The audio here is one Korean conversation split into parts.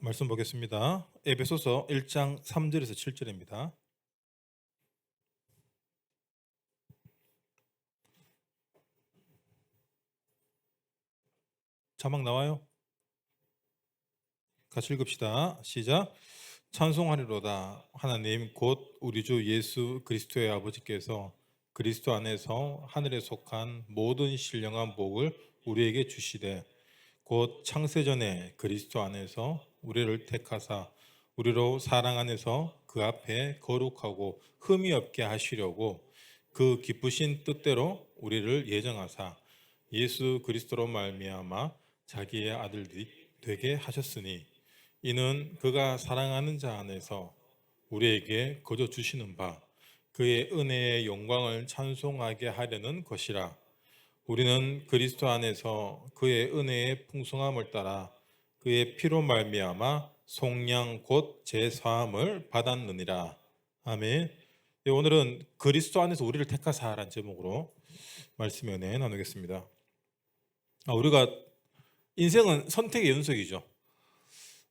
말씀 보겠습니다. 에베소서 1장 3절에서 7절입니다. 자막 나와요? 같이 읽읍시다. 시작. 찬송하리로다. 하나님 곧 우리 주 예수 그리스도의 아버지께서 그리스도 안에서 하늘에 속한 모든 신령한 복을 우리에게 주시되 곧 창세전에 그리스도 안에서 우리를 택하사 우리로 사랑 안에서 그 앞에 거룩하고 흠이 없게 하시려고 그 기쁘신 뜻대로 우리를 예정하사 예수 그리스도로 말미암아 자기의 아들들이 되게 하셨으니 이는 그가 사랑하는 자 안에서 우리에게 거저 주시는 바 그의 은혜의 영광을 찬송하게 하려는 것이라. 우리는 그리스도 안에서 그의 은혜의 풍성함을 따라 그의 피로 말미암아 속량 곧 제사함을 받았느니라. 아멘. 네, 오늘은 그리스도 안에서 우리를 택하사라는 제목으로 말씀 연애 나누겠습니다. 우리가 인생은 선택의 연속이죠.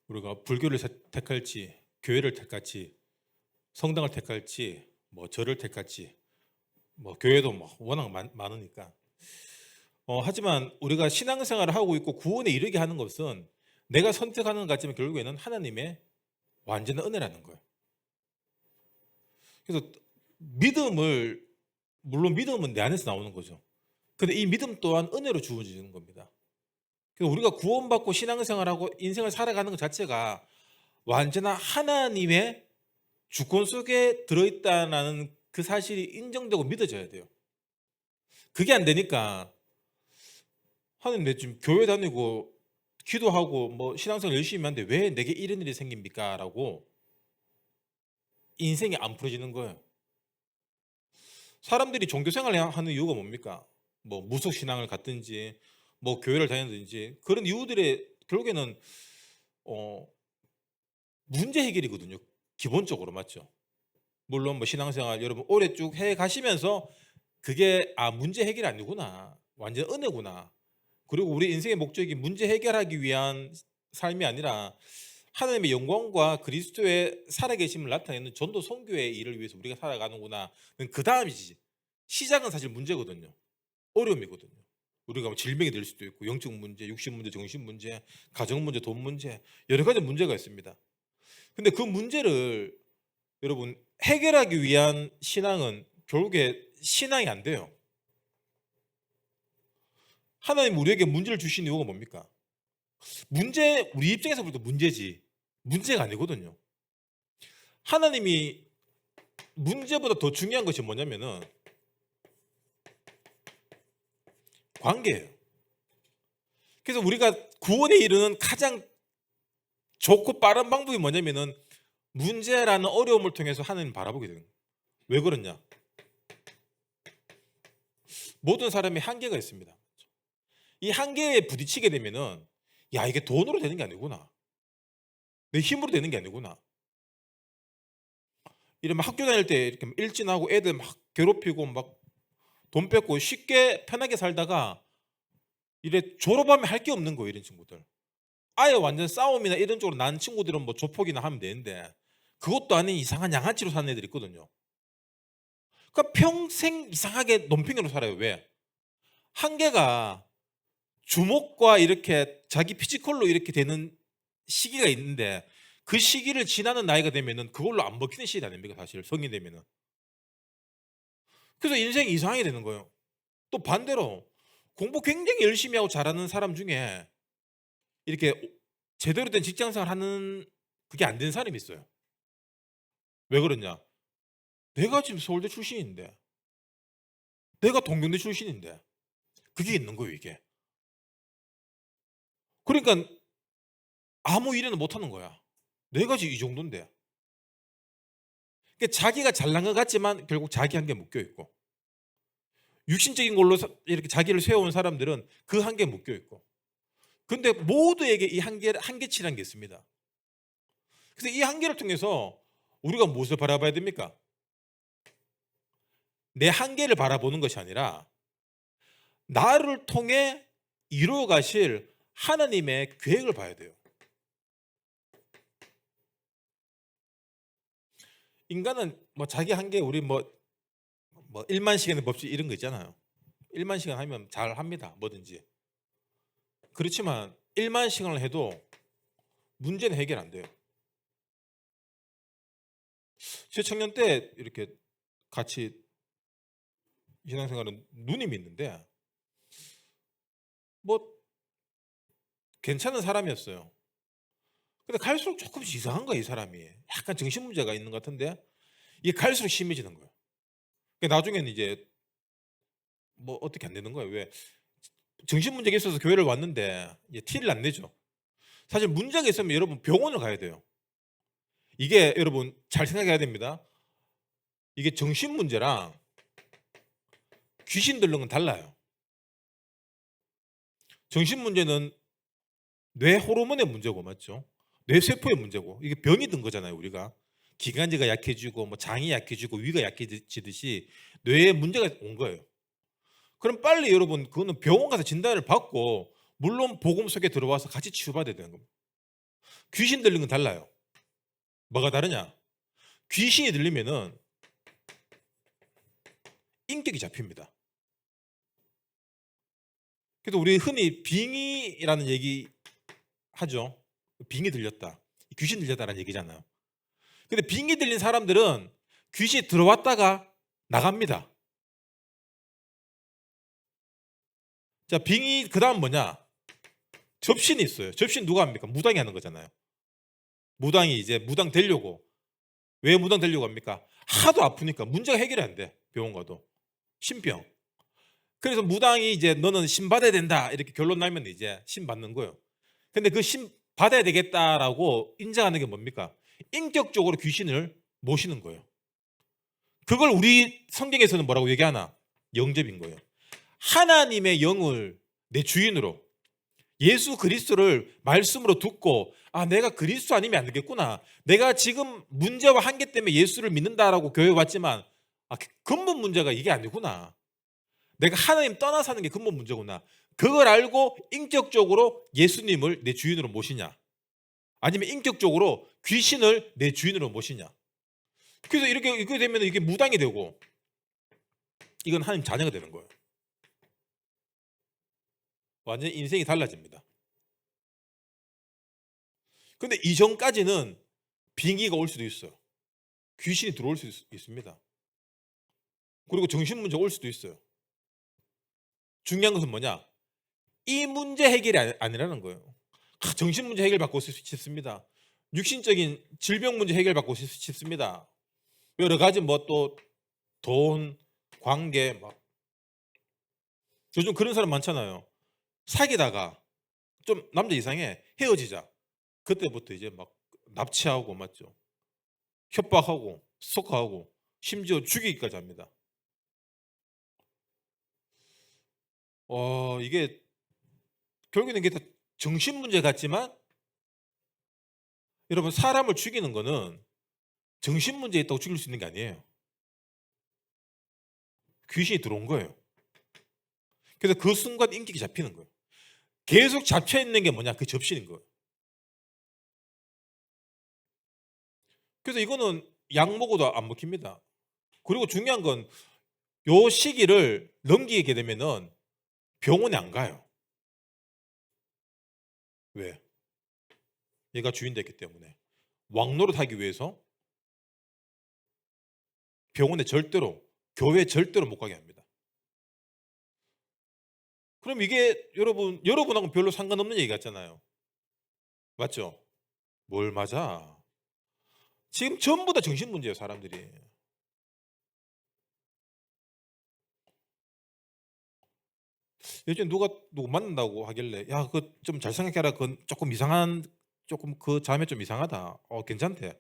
우리가 불교를 택할지, 교회를 택할지, 성당을 택할지, 절을 택할지, 교회도 워낙 많으니까. 하지만 우리가 신앙생활을 하고 있고 구원에 이르게 하는 것은 내가 선택하는 것 같지만 결국에는 하나님의 완전한 은혜라는 거예요. 그래서 물론 믿음은 내 안에서 나오는 거죠. 근데 이 믿음 또한 은혜로 주어지는 겁니다. 그래서 우리가 구원받고 신앙생활하고 인생을 살아가는 것 자체가 완전한 하나님의 주권 속에 들어있다는 그 사실이 인정되고 믿어져야 돼요. 그게 안 되니까 하나님 내 지금 교회 다니고 기도하고 신앙생활 열심히 하는데 왜 내게 이런 일이 생깁니까? 라고 인생이 안 풀어지는 거예요. 사람들이 종교생활을 하는 이유가 뭡니까? 무속신앙을 갖든지 교회를 다니든지 그런 이유들의 결국에는 문제 해결이거든요. 기본적으로 맞죠? 물론 신앙생활 여러분 오래 쭉 해 가시면서 그게 문제 해결이 아니구나. 완전 은혜구나. 그리고 우리 인생의 목적이 문제 해결하기 위한 삶이 아니라 하나님의 영광과 그리스도의 살아계심을 나타내는 전도 선교의 일을 위해서 우리가 살아가는구나. 그 다음이지. 시작은 사실 문제거든요. 어려움이거든요. 우리가 질병이 될 수도 있고 영적 문제, 육신 문제, 정신 문제, 가정 문제, 돈 문제 여러 가지 문제가 있습니다. 근데 그 문제를 여러분 해결하기 위한 신앙은 결국에 신앙이 안 돼요. 하나님 우리에게 문제를 주신 이유가 뭡니까? 우리 입장에서 볼 때 문제지 문제가 아니거든요. 하나님이 문제보다 더 중요한 것이 뭐냐면은 관계예요. 그래서 우리가 구원에 이르는 가장 좋고 빠른 방법이 뭐냐면은 문제라는 어려움을 통해서 하나님 바라보게 되는 거예요. 왜 그러냐? 모든 사람이 한계가 있습니다. 이 한계에 부딪히게 되면은 이게 돈으로 되는 게 아니구나. 내 힘으로 되는 게 아니구나. 이러면 학교 다닐 때 이렇게 일진하고 애들 막 괴롭히고 막 돈 뺏고 쉽게 편하게 살다가 이래 졸업하면 할 게 없는 거예요, 이런 친구들. 아예 완전 싸움이나 이런 쪽으로 난 친구들은 조폭이나 하면 되는데 그것도 아닌 이상한 양아치로 사는 애들이 있거든요. 그러니까 평생 이상하게 논팽이로 살아요. 왜? 한계가 주먹과 이렇게 자기 피지컬로 이렇게 되는 시기가 있는데 그 시기를 지나는 나이가 되면은 그걸로 안 먹히는 시기 아닙니까? 사실 성인 되면은. 그래서 인생이 이상하게 되는 거예요. 또 반대로 공부 굉장히 열심히 하고 잘하는 사람 중에 이렇게 제대로 된 직장 생활 하는 그게 안 되는 사람이 있어요. 왜 그러냐? 내가 지금 서울대 출신인데, 내가 동경대 출신인데, 그게 있는 거예요, 이게. 그러니까 아무 일이나 못 하는 거야. 내가 지금 이 정도인데. 그러니까 자기가 잘난 것 같지만 결국 자기 한계에 묶여 있고, 육신적인 걸로 이렇게 자기를 세워온 사람들은 그 한계에 묶여 있고. 근데 모두에게 이 한계치라는 게 있습니다. 그래서 이 한계를 통해서 우리가 무엇을 바라봐야 됩니까? 내 한계를 바라보는 것이 아니라 나를 통해 이루어 가실 하나님의 계획을 봐야 돼요. 인간은 뭐 자기 한계 우리 뭐 1만 시간의 법칙 이런 거 있잖아요. 1만 시간 하면 잘 합니다. 뭐든지. 그렇지만 1만 시간을 해도 문제는 해결 안 돼요. 제 청년 때 이렇게 같이 신앙생활은 누님이 있는데 뭐 괜찮은 사람이었어요. 근데 갈수록 조금씩 이상한 거야, 이 사람이. 약간 정신 문제가 있는 것 같은데 이게 갈수록 심해지는 거예요. 나중에는 이제 뭐 어떻게 안 되는 거예요. 왜? 정신 문제가 있어서 교회를 왔는데 이제 티를 안 내죠. 사실 문제가 있으면 여러분 병원을 가야 돼요. 이게 여러분 잘 생각해야 됩니다. 이게 정신 문제랑 귀신 들는 건 달라요. 정신 문제는 뇌 호르몬의 문제고, 맞죠? 뇌세포의 문제고, 이게 병이 든 거잖아요. 우리가 기관지가 약해지고 뭐 장이 약해지고 위가 약해지듯이 뇌에 문제가 온 거예요. 그럼 빨리 여러분 그거는 병원 가서 진단을 받고 물론 복음 속에 들어와서 같이 치유받아야 되는 겁니다. 귀신 들린 건 달라요. 뭐가 다르냐? 귀신이 들리면은 인격이 잡힙니다. 그래서 우리 흔히 빙의라는 얘기 하죠. 빙의 들렸다. 귀신 들렸다라는 얘기잖아요. 근데 빙의 들린 사람들은 귀신이 들어왔다가 나갑니다. 자, 빙의 그다음 뭐냐? 접신이 있어요. 접신 누가 합니까? 무당이 하는 거잖아요. 무당이 이제 무당 되려고. 왜 무당 되려고 합니까? 하도 아프니까 문제가 해결이 안 돼. 병원 가도. 신병. 그래서 무당이 이제 너는 신 받아야 된다 이렇게 결론 나면 이제 신 받는 거예요. 근데 그 신 받아야 되겠다라고 인정하는 게 뭡니까? 인격적으로 귀신을 모시는 거예요. 그걸 우리 성경에서는 뭐라고 얘기하나? 영접인 거예요. 하나님의 영을 내 주인으로 예수 그리스도를 말씀으로 듣고 아 내가 그리스도 아니면 안 되겠구나. 내가 지금 문제와 한계 때문에 예수를 믿는다라고 교회 왔지만 아, 근본 문제가 이게 아니구나. 내가 하나님 떠나 사는 게 근본 문제구나. 그걸 알고 인격적으로 예수님을 내 주인으로 모시냐 아니면 인격적으로 귀신을 내 주인으로 모시냐. 그래서 이렇게 되면 이게 무당이 되고 이건 하나님 자녀가 되는 거예요. 완전히 인생이 달라집니다. 근데 이전까지는 빙의가 올 수도 있어요. 귀신이 들어올 수 있습니다. 그리고 정신문제가 올 수도 있어요. 중요한 것은 뭐냐? 이 문제 해결이 아니라는 거예요. 정신문제 해결받고 싶습니다. 육신적인 질병 문제 해결받고 싶습니다. 여러 가지 뭐 또 돈, 관계 막 요즘 그런 사람 많잖아요. 사귀다가 좀 남자 이상해 헤어지자. 그때부터 이제 막 납치하고 맞죠? 협박하고 스토커하고 심지어 죽이기까지 합니다. 이게 결국에는 이게 다 정신 문제 같지만 여러분 사람을 죽이는 거는 정신 문제 있다고 죽일 수 있는 게 아니에요. 귀신이 들어온 거예요. 그래서 그 순간 인격이 잡히는 거예요. 계속 잡혀 있는 게 뭐냐? 그 접신인 거예요. 그래서 이거는 약 먹어도 안 먹힙니다. 그리고 중요한 건 요 시기를 넘기게 되면은 병원에 안 가요. 왜? 얘가 주인 됐기 때문에. 왕노릇 하기 위해서 병원에 절대로, 교회에 절대로 못 가게 합니다. 그럼 이게 여러분하고는 별로 상관없는 얘기 같잖아요. 맞죠? 뭘 맞아? 지금 전부 다 정신 문제예요, 사람들이. 요즘 누구 만난다고 하길래 야, 그 좀 잘 생각해라. 그건 조금 이상한 조금 그 자매 좀 이상하다. 괜찮대.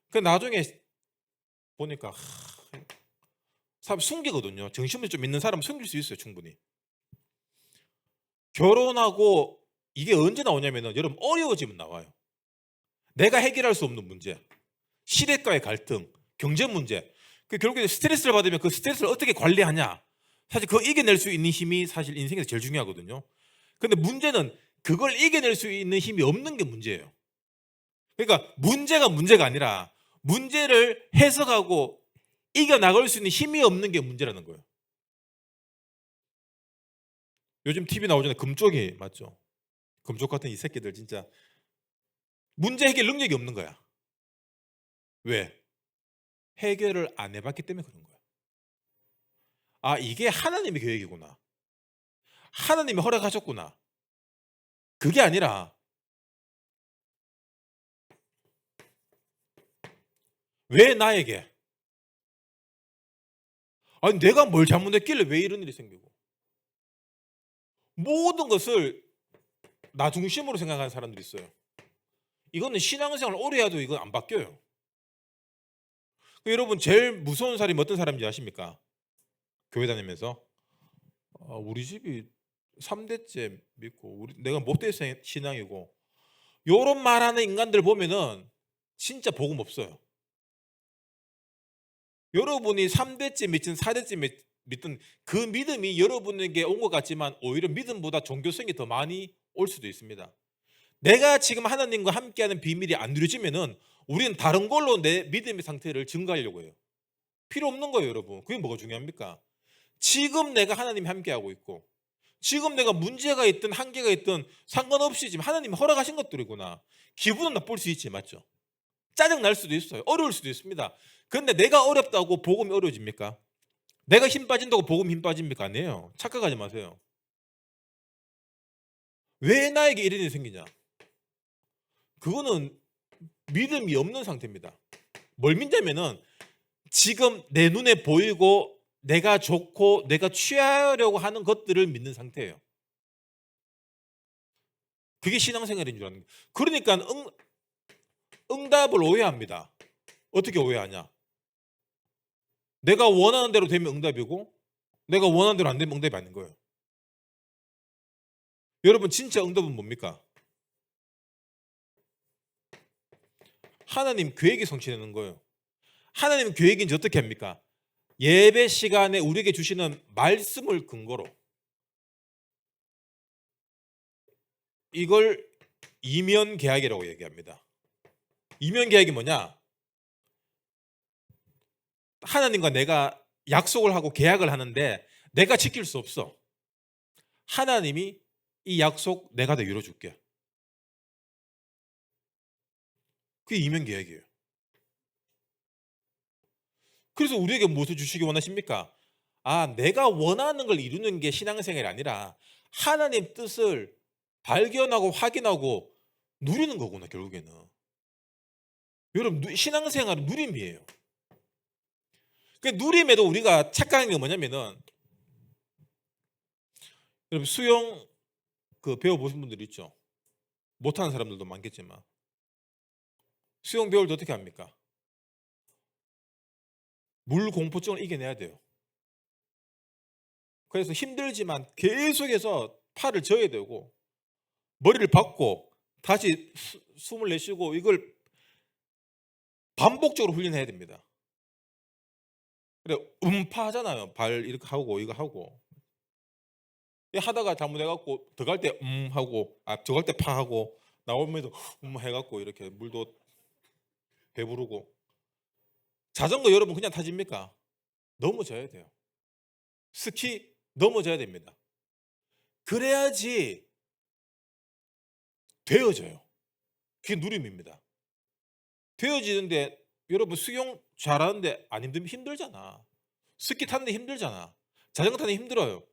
그 나중에 보니까 사람 숨기거든요. 정신문제 좀 있는 사람은 숨길 수 있어요, 충분히. 결혼하고 이게 언제 나오냐면은 여러분 어려워지면 나와요. 내가 해결할 수 없는 문제, 시댁과의 갈등, 경제 문제. 그 결국에 스트레스를 받으면 그 스트레스를 어떻게 관리하냐. 사실 그거 이겨낼 수 있는 힘이 사실 인생에서 제일 중요하거든요. 근데 문제는 그걸 이겨낼 수 있는 힘이 없는 게 문제예요. 그러니까 문제가 아니라 문제를 해석하고 이겨나갈 수 있는 힘이 없는 게 문제라는 거예요. 요즘 TV 나오잖아요. 금쪽이 맞죠? 금쪽 같은 이 새끼들 진짜 문제 해결 능력이 없는 거야. 왜? 해결을 안 해봤기 때문에 그런 거야. 아, 이게 하나님의 계획이구나. 하나님이 허락하셨구나. 그게 아니라 왜 나에게? 아니 내가 뭘 잘못했길래 왜 이런 일이 생기고? 모든 것을 나 중심으로 생각하는 사람들이 있어요. 이거는 신앙생활 오래 해도 이거 안 바뀌어요. 여러분 제일 무서운 사람이 어떤 사람인지 아십니까? 교회 다니면서 우리 집이 3대째 믿고 내가 못된 신앙이고 요런 말하는 인간들 보면은 진짜 복음 없어요. 여러분이 3대째 믿든 4대째 믿든 그 믿음이 여러분에게 온 것 같지만 오히려 믿음보다 종교성이 더 많이 올 수도 있습니다. 내가 지금 하나님과 함께하는 비밀이 안 누려지면은 우리는 다른 걸로 내 믿음의 상태를 증가하려고 해요. 필요 없는 거예요, 여러분. 그게 뭐가 중요합니까? 지금 내가 하나님이 함께하고 있고 지금 내가 문제가 있든 한계가 있든 상관없이 지금 하나님이 허락하신 것들이구나. 기분은 나쁠 수 있지, 맞죠? 짜증 날 수도 있어요. 어려울 수도 있습니다. 그런데 내가 어렵다고 복음이 어려워집니까? 내가 힘 빠진다고 복음 힘 빠집니까? 아니에요. 착각하지 마세요. 왜 나에게 이런 일이 생기냐? 그거는 믿음이 없는 상태입니다. 뭘 믿냐면은 지금 내 눈에 보이고 내가 좋고 내가 취하려고 하는 것들을 믿는 상태예요. 그게 신앙생활인 줄 아는 거예요. 그러니까 응답을 오해합니다. 어떻게 오해하냐? 내가 원하는 대로 되면 응답이고 내가 원하는 대로 안 되면 응답이 아닌 거예요. 여러분 진짜 응답은 뭡니까? 하나님 계획이 성취되는 거예요. 하나님 계획이 이제 어떻게 합니까? 예배 시간에 우리에게 주시는 말씀을 근거로 이걸 이면 계약이라고 얘기합니다. 이면 계약이 뭐냐? 하나님과 내가 약속을 하고 계약을 하는데 내가 지킬 수 없어. 하나님이 이 약속 내가 다 이뤄줄게. 그게 이면 계약이에요. 그래서 우리에게 무엇을 주시기 원하십니까? 아, 내가 원하는 걸 이루는 게 신앙생활이 아니라 하나님 뜻을 발견하고 확인하고 누리는 거구나, 결국에는. 여러분, 신앙생활은 누림이에요. 그 누림에도 우리가 착각한 게 뭐냐면은, 여러분, 수영 배워보신 분들 있죠? 못하는 사람들도 많겠지만. 수영 배울 때 어떻게 합니까? 물 공포증을 이겨내야 돼요. 그래서 힘들지만 계속해서 팔을 져야 되고 머리를 박고 다시 숨을 내쉬고 이걸 반복적으로 훈련해야 됩니다. 그래 음파하잖아요. 발 이렇게 하고 이거 하고 하다가 잘못해갖고 들어갈 때 하고 들어갈 때 파 하고 나오면서 해갖고 이렇게 물도 배부르고 자전거 여러분 그냥 타집니까? 넘어져야 돼요. 스키 넘어져야 됩니다. 그래야지 되어져요. 그게 누림입니다. 되어지는데 여러분 수영 잘하는데 안 힘들면 힘들잖아. 스키 타는데 힘들잖아. 자전거 타는 데 힘들어요.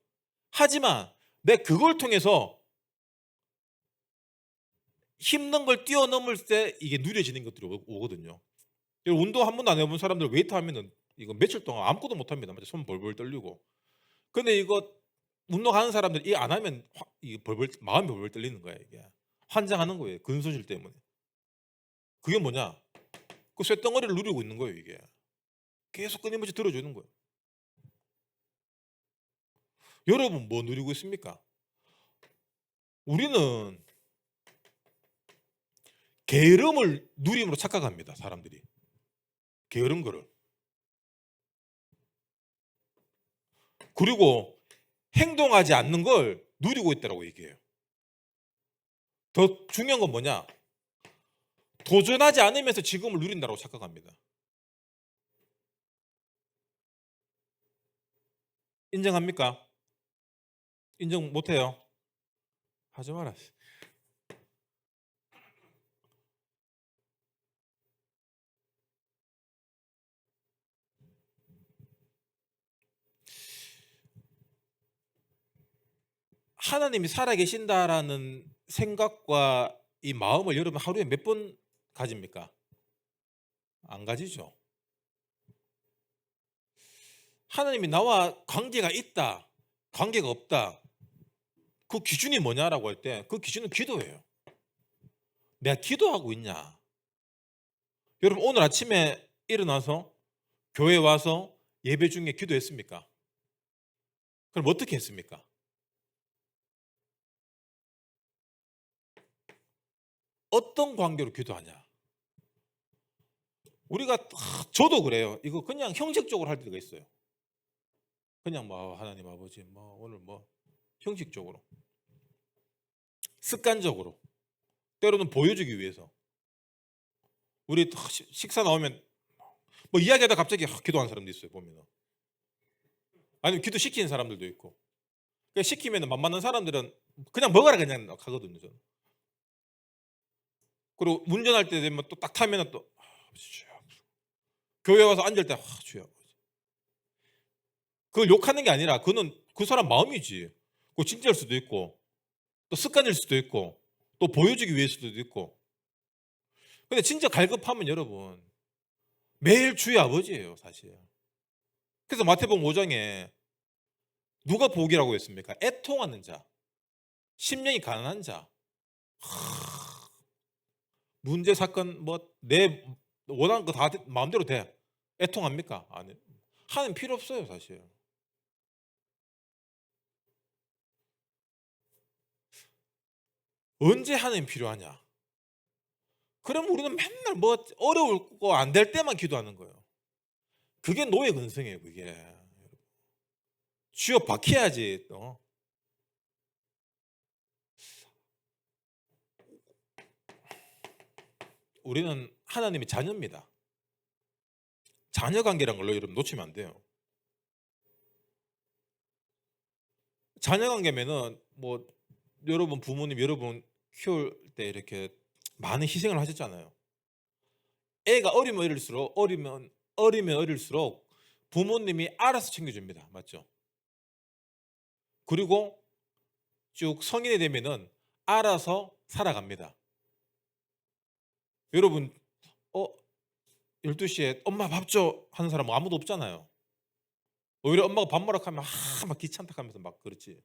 하지만 내 그걸 통해서 힘든 걸 뛰어넘을 때 이게 누려지는 것들이 오거든요. 운동 한 번도 안 해본 사람들 웨이트 하면은 이거 며칠 동안 아무것도 못 합니다. 손 벌벌 떨리고. 근데 이거 운동하는 사람들 이 안 하면 이 벌벌 마음이 벌벌 떨리는 거야 이게. 환장하는 거예요. 근손실 때문에. 그게 뭐냐? 그 쇳덩어리를 누리고 있는 거예요 이게. 계속 끊임없이 들어주는 거예요. 여러분 뭐 누리고 있습니까? 우리는 게으름을 누림으로 착각합니다. 사람들이. 게으른 거를. 그리고 행동하지 않는 걸 누리고 있다고 얘기해요. 더 중요한 건 뭐냐? 도전하지 않으면서 지금을 누린다고 착각합니다. 인정합니까? 인정 못해요? 하지 마라. 하나님이 살아계신다라는 생각과 이 마음을 여러분 하루에 몇 번 가집니까? 안 가지죠. 하나님이 나와 관계가 있다, 관계가 없다, 그 기준이 뭐냐라고 할 때 그 기준은 기도예요. 내가 기도하고 있냐? 여러분 오늘 아침에 일어나서 교회 와서 예배 중에 기도했습니까? 그럼 어떻게 했습니까? 어떤 관계로 기도하냐? 우리가 저도 그래요. 이거 그냥 형식적으로 할 때가 있어요. 그냥 뭐 하나님 아버지 뭐 오늘 뭐 형식적으로, 습관적으로, 때로는 보여주기 위해서. 우리 식사 나오면 뭐 이야기하다 갑자기 기도하는 사람도 있어요. 보면은. 아니면 기도 시키는 사람들도 있고. 그러니까 시키면 만만한 사람들은 그냥 먹어라 그냥 가거든요. 저는. 그리고 운전할 때 되면 또 딱 타면은 또 주여. 교회 와서 앉을 때 주여. 그걸 욕하는 게 아니라 그는 그 사람 마음이지. 그 진짜일 수도 있고 또 습관일 수도 있고 또 보여주기 위해서도 있고. 근데 진짜 갈급하면 여러분 매일 주의 아버지예요, 사실. 그래서 마태복음 5장에 누가 복이라고 했습니까? 애통하는 자, 심령이 가난한 자. 문제 사건 뭐 내 원하는 거 다 마음대로 돼. 애통합니까? 아니. 하나님 필요 없어요, 사실. 언제 하나님 필요하냐? 그럼 우리는 맨날 뭐 어려울 거 안 될 때만 기도하는 거예요. 그게 노예 근성이에요, 그게. 주여 박해야지. 우리는 하나님의 자녀입니다. 자녀 관계란 걸로 여러분 놓치면 안 돼요. 자녀 관계면은 뭐 여러분 부모님 여러분 키울 때 이렇게 많은 희생을 하셨잖아요. 애가 어리면 어릴수록 부모님이 알아서 챙겨줍니다. 맞죠? 그리고 쭉 성인이 되면은 알아서 살아갑니다. 여러분 12시에 엄마 밥 줘 하는 사람 아무도 없잖아요. 오히려 엄마가 밥 먹으라 하면 막 귀찮다 하면서 막 그렇지.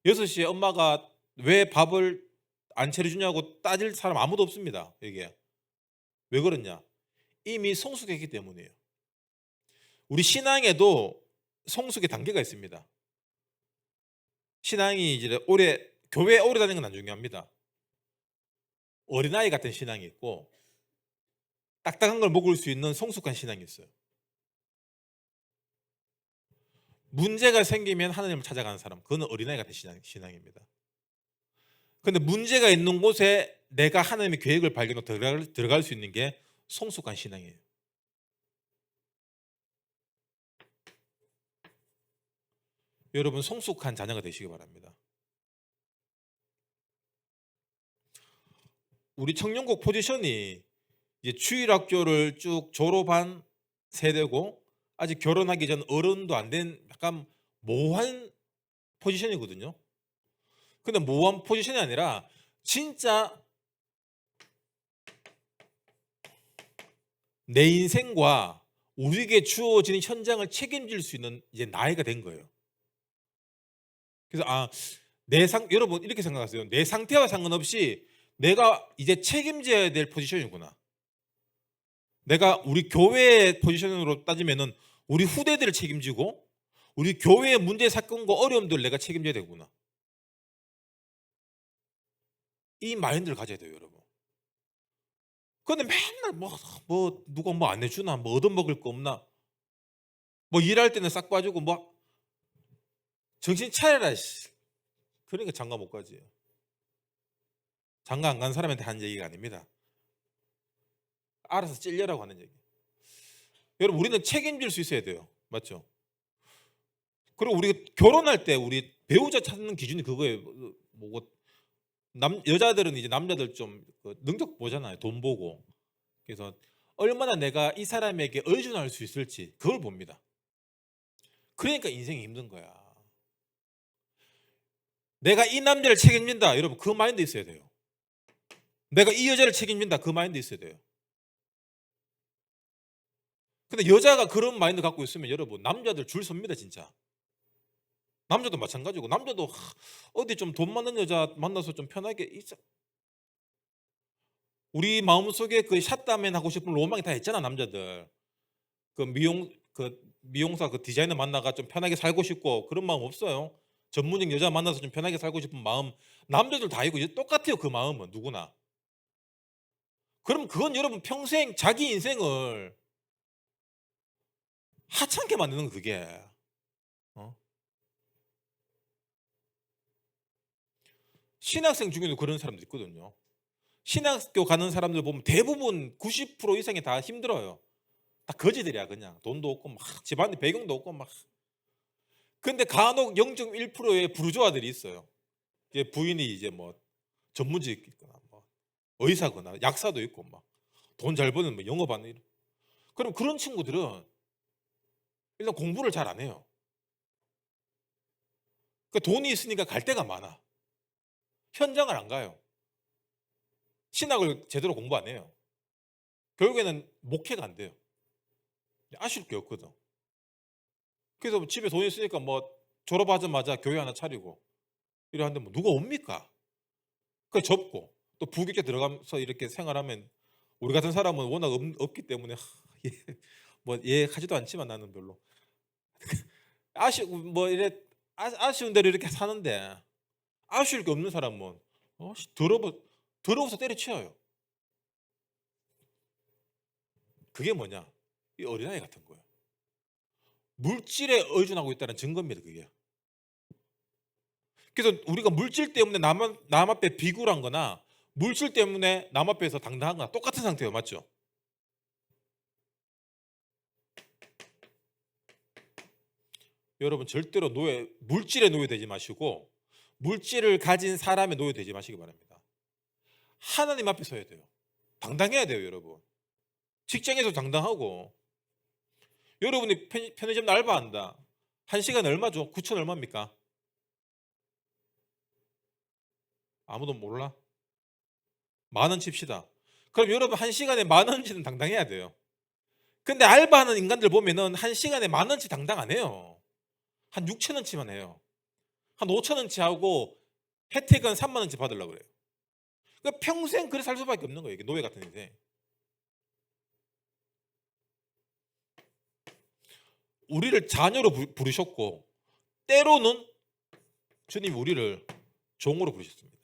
6시에 엄마가 왜 밥을 안 차려주냐고 따질 사람 아무도 없습니다. 여기에. 왜 그러냐? 이미 성숙했기 때문이에요. 우리 신앙에도 성숙의 단계가 있습니다. 신앙이 이제 교회에 오래 다니는 건 안 중요합니다. 어린아이 같은 신앙이 있고 딱딱한 걸 먹을 수 있는 성숙한 신앙이 있어요. 문제가 생기면 하나님을 찾아가는 사람, 그거는 어린아이 같은 신앙입니다. 그런데 문제가 있는 곳에 내가 하나님의 계획을 발견하고 들어갈 수 있는 게 성숙한 신앙이에요. 여러분 성숙한 자녀가 되시기 바랍니다. 우리 청년국 포지션이 이제 주일학교를 쭉 졸업한 세대고 아직 결혼하기 전 어른도 안 된 약간 모호한 포지션이거든요. 근데 모호한 포지션이 아니라 진짜 내 인생과 우리에게 주어지는 현장을 책임질 수 있는 이제 나이가 된 거예요. 그래서 여러분 이렇게 생각하세요. 내 상태와 상관없이 내가 이제 책임져야 될 포지션이구나. 내가 우리 교회의 포지션으로 따지면은 우리 후대들을 책임지고 우리 교회의 문제 사건과 어려움들을 내가 책임져야 되구나. 이 마인드를 가져야 돼요, 여러분. 근데 맨날 뭐 누가 뭐 안 해주나, 뭐 얻어먹을 거 없나, 뭐 일할 때는 싹 빠지고 뭐 정신 차려라. 그러니까 장가 못 가지. 장가 안 간 사람한테 한 얘기가 아닙니다. 알아서 찔려라고 하는 얘기. 여러분 우리는 책임질 수 있어야 돼요. 맞죠? 그리고 우리가 결혼할 때 우리 배우자 찾는 기준이 그거예요. 뭐고 여자들은 이제 남자들 좀그 능력 보잖아요. 돈 보고. 그래서 얼마나 내가 이 사람에게 의존할 수 있을지 그걸 봅니다. 그러니까 인생이 힘든 거야. 내가 이 남자를 책임진다. 여러분 그 마인드 있어야 돼요. 내가 이 여자를 책임진다. 그 마인드 있어야 돼요. 근데 여자가 그런 마인드 갖고 있으면 여러분 남자들 줄 섭니다 진짜. 남자도 마찬가지고 남자도 어디 좀 돈 많은 여자 만나서 좀 편하게 있어. 우리 마음속에 그 샷다맨 하고 싶은 로망이 다 있잖아 남자들. 그 미용사 그 디자이너 만나가 좀 편하게 살고 싶고 그런 마음 없어요? 전문직 여자 만나서 좀 편하게 살고 싶은 마음 남자들 다 있고 똑같아요 그 마음은 누구나. 그럼 그건 여러분 평생 자기 인생을 하찮게 만드는 거 그게. 어? 신학생 중에도 그런 사람들 있거든요. 신학교 가는 사람들 보면 대부분 90% 이상이 다 힘들어요. 다 거지들이야 그냥. 돈도 없고 막 집안에 배경도 없고 막. 근데 간혹 0.1%의 부르주아들이 있어요. 이제 부인이 이제 뭐 전문직 있거나 뭐 의사거나 약사도 있고 막 돈 잘 버는 뭐 영업하는 이런. 그럼 그런 친구들은 일단 공부를 잘 안 해요. 그 돈이 있으니까 갈 데가 많아. 현장을 안 가요. 신학을 제대로 공부 안 해요. 결국에는 목회가 안 돼요. 아쉬울 게 없거든. 그래서 집에 돈 있으니까 뭐 졸업하자마자 교회 하나 차리고 이러는데 뭐 누가 옵니까? 그 접고 또 부교계 들어가면서 이렇게 생활하면 우리 같은 사람은 워낙 없기 때문에 뭐예 하지도 않지만 나는 별로 뭐 이래 아쉬운 대로 이렇게 사는데 아쉬울 게 없는 사람은 더러워서 때려치워요. 그게 뭐냐? 이 어린아이 같은 거예요. 물질에 의존하고 있다는 증거입니다. 그게. 그래서 우리가 물질 때문에 남 앞에 비굴한 거나 물질 때문에 남 앞에서 당당한 거나 똑같은 상태예요. 맞죠? 여러분 절대로 물질에 노예되지 마시고 물질을 가진 사람의 노예되지 마시기 바랍니다. 하나님 앞에 서야 돼요. 당당해야 돼요, 여러분. 직장에서 당당하고 여러분이 편의점 알바한다. 1시간에 얼마죠? 9천 얼마입니까? 아무도 몰라? 10,000원 칩시다. 그럼 여러분 1시간에 10,000원치는 당당해야 돼요. 근데 알바하는 인간들 보면은 1시간에 10,000원치 당당 안 해요. 한 6,000원치만 해요. 한 5,000원치 하고 혜택은 30,000원치 받으려고 그래요. 그러니까 평생 그래 살 수밖에 없는 거예요. 이게 노예 같은 인생. 우리를 자녀로 부르셨고 때로는 주님 우리를 종으로 부르셨습니다.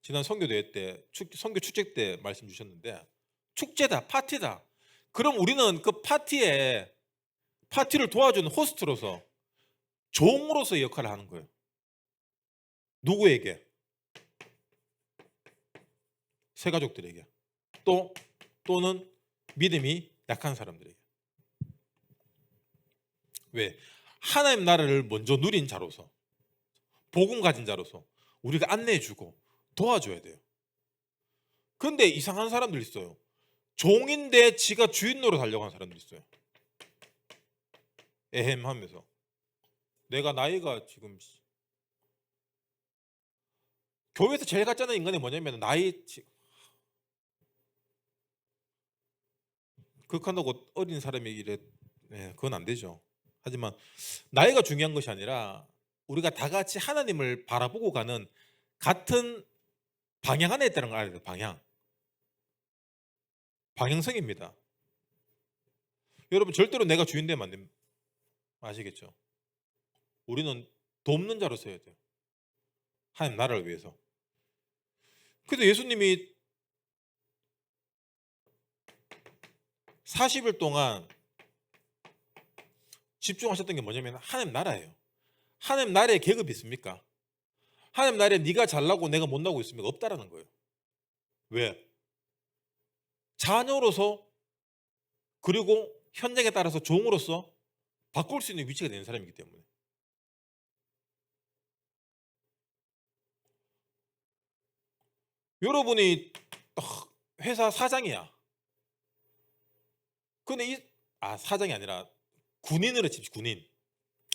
지난 선교대회 때 선교 축제 때 말씀 주셨는데 축제다 파티다. 그럼 우리는 그 파티를 도와주는 호스트로서 종으로서의 역할을 하는 거예요. 누구에게? 새가족들에게. 또는 믿음이 약한 사람들에게. 왜? 하나님 나라를 먼저 누린 자로서 복음 가진 자로서 우리가 안내해주고 도와줘야 돼요. 근데 이상한 사람들 있어요. 종인데 지가 주인 노릇 하려고 하는 사람들 있어요. 에헴하면서 내가 나이가 지금 교회에서 제일 가짜는 인간이 뭐냐면 극한하고 어린 사람이 이래 그건 안 되죠. 하지만 나이가 중요한 것이 아니라 우리가 다 같이 하나님을 바라보고 가는 같은 방향 안에 있다는 걸 알아야 돼요. 방향성입니다. 여러분 절대로 내가 주인 되면 안 됩니다. 아시겠죠? 우리는 돕는 자로 서야 돼요. 하나님 나라를 위해서. 그래서 예수님이 40일 동안 집중하셨던 게 뭐냐면 하나님 나라예요. 하나님 나라에 계급이 있습니까? 하나님 나라에 네가 잘나고 내가 못나고 있습니까? 없다라는 거예요. 왜? 자녀로서 그리고 현장에 따라서 종으로서 바꿀 수 있는 위치가 되는 사람이기 때문에. 여러분이 회사 사장이야. 근데 사장이 아니라 군인으로 칩시다. 군인.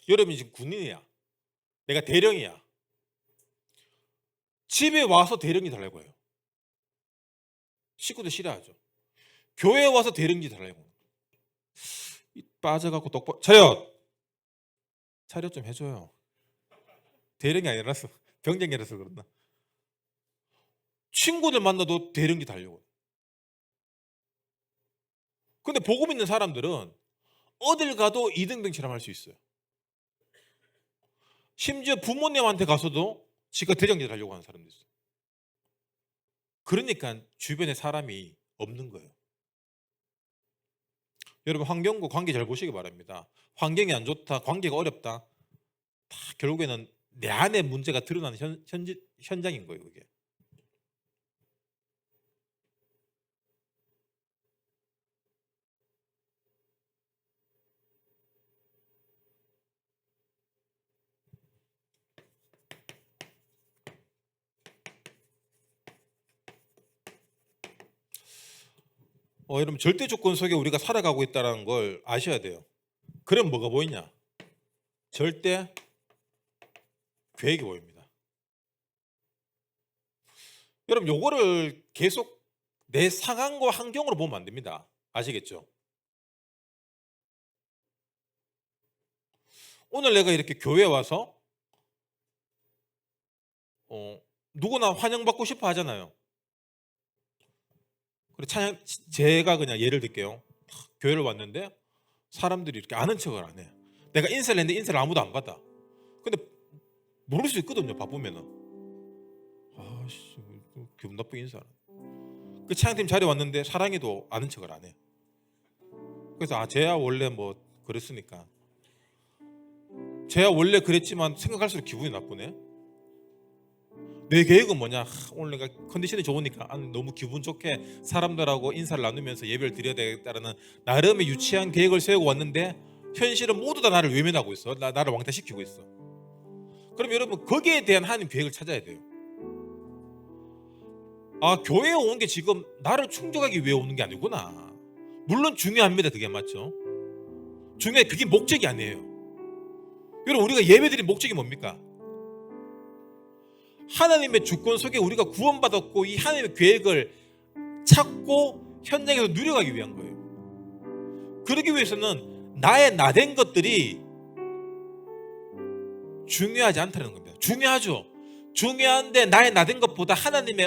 여러분이 지금 군인이야. 내가 대령이야. 집에 와서 대령이 달라고 해요. 식구들 싫어하죠. 교회에 와서 대령이 달라고. 빠져갖고 똑바로 차렷 좀 해줘요. 대령이 아니라서 병장이라서 그런다. 친구들 만나도 대령이 달려고. 근데 복음 있는 사람들은 어딜 가도 이등병처럼 할 수 있어요. 심지어 부모님한테 가서도 지가 대령이 달려고 하는 사람도 있어요. 그러니까 주변에 사람이 없는 거예요. 여러분, 환경과 관계 잘 보시기 바랍니다. 환경이 안 좋다, 관계가 어렵다, 다 결국에는 내 안에 문제가 드러나는 현장인 거예요. 그게. 여러분, 절대 조건 속에 우리가 살아가고 있다는 걸 아셔야 돼요. 그럼 뭐가 보이냐? 절대 계획이 보입니다. 여러분, 요거를 계속 내 상황과 환경으로 보면 안 됩니다. 아시겠죠? 오늘 내가 이렇게 교회에 와서 누구나 환영받고 싶어 하잖아요. 그래, 제가 그냥 예를 들게요. 교회를 왔는데 사람들이 이렇게 아는 척을 안 해. 내가 인사를 했는데 인사를 아무도 안 받아. 근데 모를 수 있거든요. 바쁘면은. 아씨, 기분 나쁘게 인사를. 그 찬양팀 자리에 왔는데 사랑이도 아는 척을 안 해. 그래서 쟤야 원래 뭐 그랬으니까. 쟤야 원래 그랬지만 생각할수록 기분이 나쁘네. 내 계획은 뭐냐? 오늘 내가 컨디션이 좋으니까 너무 기분 좋게 사람들하고 인사를 나누면서 예배를 드려야 되겠다라는 나름의 유치한 계획을 세우고 왔는데 현실은 모두 다 나를 외면하고 있어. 나를 왕따시키고 있어. 그럼 여러분, 거기에 대한 하나님 계획을 찾아야 돼요. 교회에 온 게 지금 나를 충족하기 위해 오는 게 아니구나. 물론 중요합니다. 그게 맞죠? 중요해. 그게 목적이 아니에요. 여러분, 우리가 예배드린 목적이 뭡니까? 하나님의 주권 속에 우리가 구원받았고 이 하나님의 계획을 찾고 현장에서 누려가기 위한 거예요. 그러기 위해서는 나의 나된 것들이 중요하지 않다는 겁니다. 중요하죠. 중요한데 나의 나된 것보다 하나님의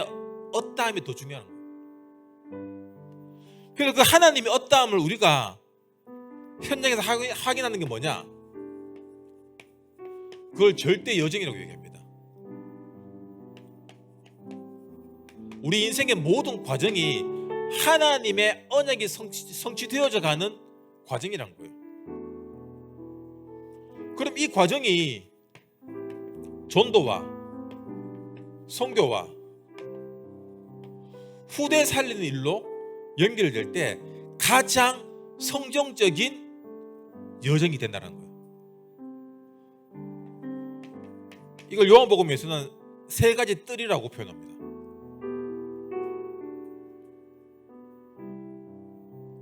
어떠함이 더 중요한 거예요. 그래서 그 하나님의 어떠함을 우리가 현장에서 확인하는 게 뭐냐? 그걸 절대 여정이라고 얘기합니다. 우리 인생의 모든 과정이 하나님의 언약이 성취되어져 가는 과정이란 거예요. 그럼 이 과정이 전도와 선교와 후대 살리는 일로 연결될 때 가장 성정적인 여정이 된다는 거예요. 이걸 요한복음에서는 3가지 뜰이라고 표현합니다.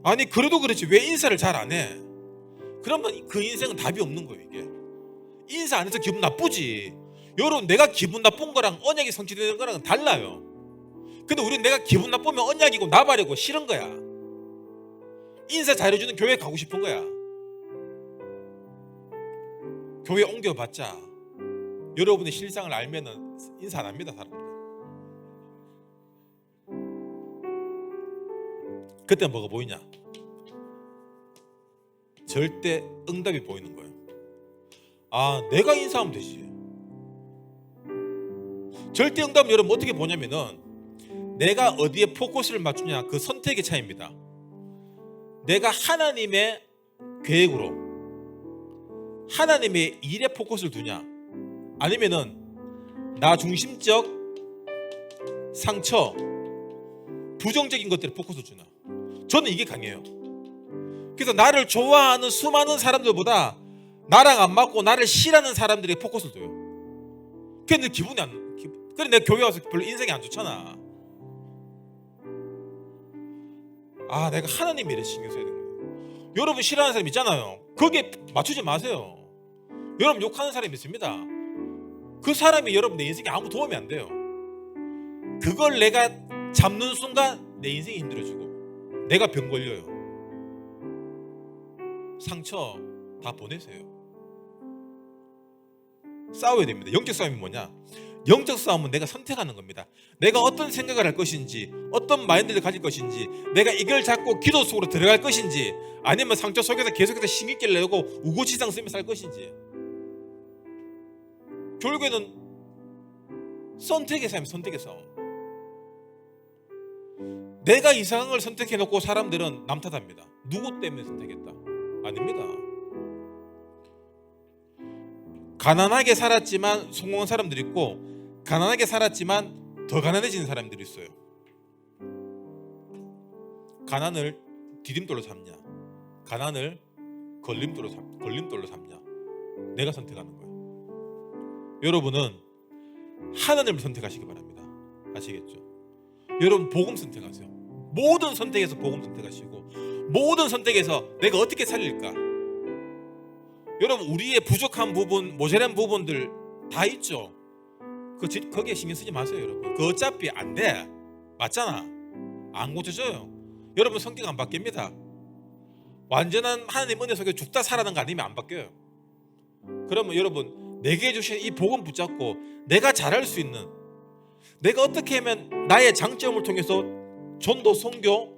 아니, 그래도 그렇지 왜 인사를 잘 안 해? 그러면 그 인생은 답이 없는 거예요. 이게 인사 안 해서 기분 나쁘지. 여러분, 내가 기분 나쁜 거랑 언약이 성취되는 거랑은 달라요. 근데 우리는 내가 기분 나쁘면 언약이고 나발이고 싫은 거야. 인사 잘해주는 교회 가고 싶은 거야. 교회 옮겨봤자 여러분의 실상을 알면은 인사 안 합니다, 사람들. 그때 뭐가 보이냐? 절대 응답이 보이는 거예요. 내가 인사하면 되지. 절대 응답은 여러분 어떻게 보냐면은 내가 어디에 포커스를 맞추냐, 그 선택의 차이입니다. 내가 하나님의 계획으로 하나님의 일에 포커스를 두냐, 아니면은 나 중심적 상처, 부정적인 것들에 포커스를 주나. 저는 이게 강해요. 그래서 나를 좋아하는 수많은 사람들보다 나랑 안 맞고 나를 싫어하는 사람들에게 포커스를 둬요. 근데 기분이 안, 그래 내가 교회 와서 별로 인생이 안 좋잖아. 아, 내가 하나님 일에 신경 써야 되는 거예요. 여러분 싫어하는 사람 있잖아요. 거기에 맞추지 마세요. 여러분 욕하는 사람이 있습니다. 그 사람이 여러분 내 인생에 아무 도움이 안 돼요. 그걸 내가 잡는 순간 내 인생이 힘들어지고 내가 병 걸려요. 상처 다 보내세요. 싸워야 됩니다. 영적 싸움이 뭐냐? 영적 싸움은 내가 선택하는 겁니다. 내가 어떤 생각을 할 것인지, 어떤 마인드를 가질 것인지, 내가 이걸 잡고 기도 속으로 들어갈 것인지, 아니면 상처 속에서 계속해서 신경질 내고 우고지상 쓰면서 살 것인지. 결국에는 선택의 삶, 선택의 싸움. 내가 이상한 걸 선택해놓고 사람들은 남 탓합니다. 누구 때문에 선택했다? 아닙니다. 가난하게 살았지만 성공한 사람들이 있고, 가난하게 살았지만 더 가난해지는 사람들이 있어요. 가난을 디딤돌로 삼냐, 가난을 걸림돌로 삼냐, 내가 선택하는 거예요. 여러분은 하나님을 선택하시기 바랍니다. 아시겠죠? 여러분 복음 선택하세요. 모든 선택에서 복음 선택하시고, 모든 선택에서 내가 어떻게 살릴까. 여러분 우리의 부족한 부분, 모자란 부분들 다 있죠. 거기에 신경 쓰지 마세요. 여러분 그 어차피 안 돼. 맞잖아. 안 고쳐져요. 여러분 성격 안 바뀝니다. 완전한 하나님 은혜 속에 죽다 살아난 거 아니면 안 바뀌어요. 그러면 여러분 내게 주신 이 복음 붙잡고 내가 잘할 수 있는, 내가 어떻게 하면 나의 장점을 통해서 전도, 선교,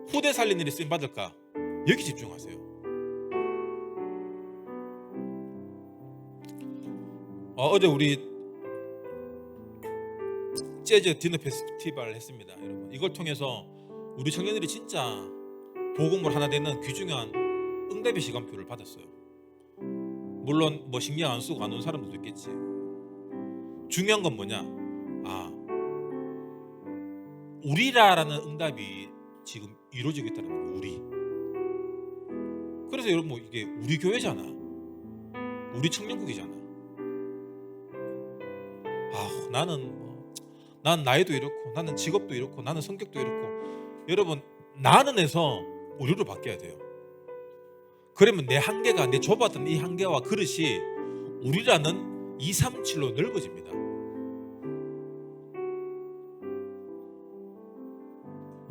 후대 살리는 일에 쓰임 받을까, 여기 집중하세요. 어제 우리 재즈 디너 페스티벌 했습니다. 여러분 이걸 통해서 우리 청년들이 진짜 복음을 하나 되는 귀중한 응답의 시간표를 받았어요. 물론 뭐 신경 안 쓰고 안 온 사람들도 있겠지. 중요한 건 뭐냐, 우리라라는 응답이 지금 이루어지고 있다는 거예요. 우리. 그래서 여러분 이게 우리 교회잖아, 우리 청년국이잖아. 나는 나이도 이렇고, 나는 직업도 이렇고, 나는 성격도 이렇고. 여러분 나는 해서 우리로 바뀌어야 돼요. 그러면 내 한계가, 내 좁았던 이 한계와 그릇이 우리라는 237로 넓어집니다.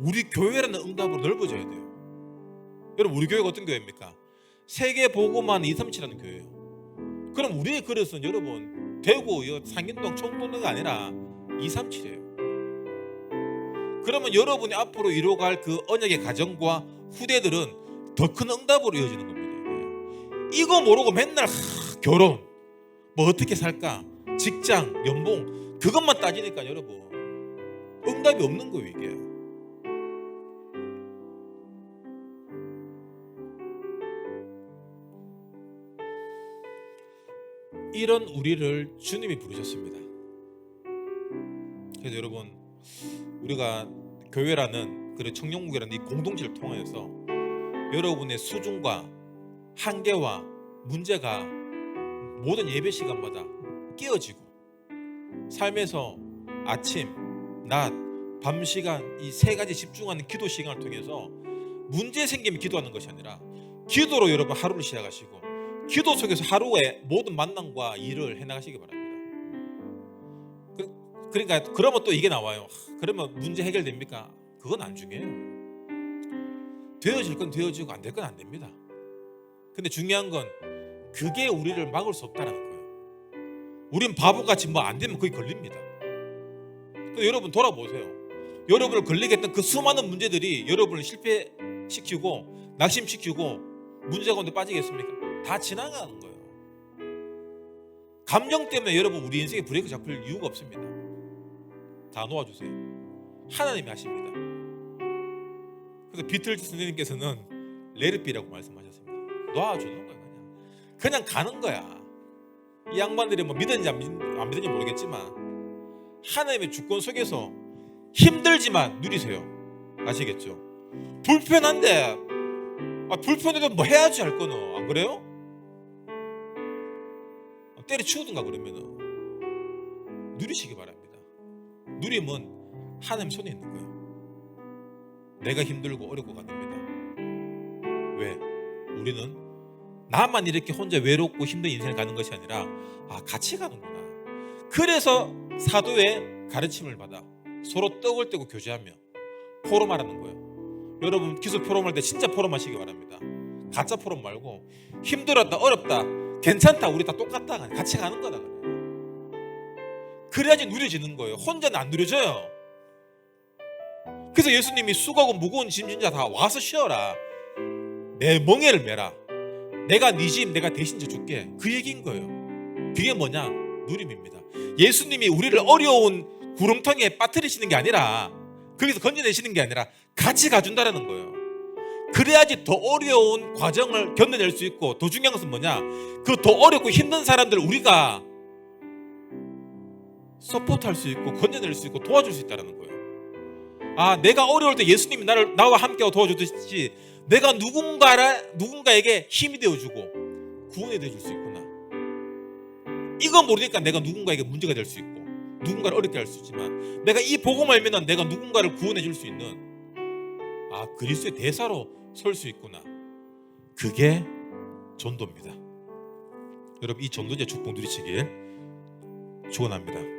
우리 교회라는 응답으로 넓어져야 돼요. 여러분 우리 교회가 어떤 교회입니까? 세계 보고만 237하는 교회예요. 그럼 우리의 그릇은 여러분 대구, 상인동, 청도가 아니라 237이에요. 그러면 여러분이 앞으로 이루어갈 그 언약의 가정과 후대들은 더 큰 응답으로 이어지는 겁니다. 이거 모르고 맨날 결혼, 뭐 어떻게 살까, 직장, 연봉, 그것만 따지니까 여러분 응답이 없는 거예요. 이게 이런 우리를 주님이 부르셨습니다. 그래서 여러분 우리가 교회라는 그런 청년국이라는 이 공동체를 통해서 여러분의 수준과 한계와 문제가 모든 예배 시간마다 깨어지고, 삶에서 아침, 낮, 밤 시간 이 세 가지 집중하는 기도 시간을 통해서 문제 생기면 기도하는 것이 아니라 기도로 여러분 하루를 시작하시고, 기도 속에서 하루의 모든 만남과 일을 해나가시기 바랍니다. 그러니까 그러면 또 이게 나와요. 그러면 문제 해결됩니까? 그건 안 중요해요. 되어질 건 되어지고 안 될 건 안 됩니다. 근데 중요한 건 그게 우리를 막을 수 없다는 거예요. 우린 바보같이 뭐 안 되면 그게 걸립니다. 근데 여러분 돌아보세요. 여러분을 걸리게 했던 그 수많은 문제들이 여러분을 실패시키고 낙심시키고 문제 가운데 빠지겠습니까? 다 지나가는 거예요. 감정 때문에 여러분 우리 인생에 브레이크 잡힐 이유가 없습니다. 다 놓아주세요. 하나님이 하십니다. 그래서 비틀즈 선생님께서는 레르비라고 말씀하셨습니다. 놔주는 거야. 그냥 가는 거야. 이 양반들이 뭐 믿었는지 안 믿었는지 모르겠지만 하나님의 주권 속에서 힘들지만 누리세요. 아시겠죠? 불편한데 불편해도 뭐 해야지 할 거는 안 그래요? 때려치우든가 그러면은 누리시기 바랍니다. 누림은 하나님 손에 있는 거예요. 내가 힘들고 어렵고가 아닙니다. 왜? 우리는 나만 이렇게 혼자 외롭고 힘든 인생을 가는 것이 아니라 같이 가는구나. 그래서 사도의 가르침을 받아 서로 떡을 떼고 교제하며 포럼하라는 거예요. 여러분 기술 포럼할 때 진짜 포럼하시기 바랍니다. 가짜 포럼 말고 힘들었다 어렵다 괜찮다 우리 다 똑같다 같이 가는 거다. 그래야지 누려지는 거예요. 혼자는 안 누려져요. 그래서 예수님이 수고하고 무거운 짐진 자 다 와서 쉬어라. 내 멍에를 메라. 내가 네 짐 내가 대신 져줄게. 그 얘기인 거예요. 그게 뭐냐? 누림입니다. 예수님이 우리를 어려운 구름통에 빠뜨리시는 게 아니라 거기서 건져내시는 게 아니라 같이 가준다라는 거예요. 그래야지 더 어려운 과정을 견뎌낼 수 있고 더 중요한 것은 뭐냐? 그 더 어렵고 힘든 사람들 우리가 서포트할 수 있고 건져낼 수 있고 도와줄 수 있다는 거예요. 내가 어려울 때 예수님이 나와 함께 도와주듯이 내가 누군가에게 힘이 되어주고 구원이 되어줄 수 있구나. 이거 모르니까 내가 누군가에게 문제가 될 수 있고 누군가를 어렵게 할 수 있지만 내가 이 복음을 알면 내가 누군가를 구원해 줄 수 있는 그리스도의 대사로 설 수 있구나. 그게 전도입니다. 여러분 이 전도제 축복 누리시길 축원합니다.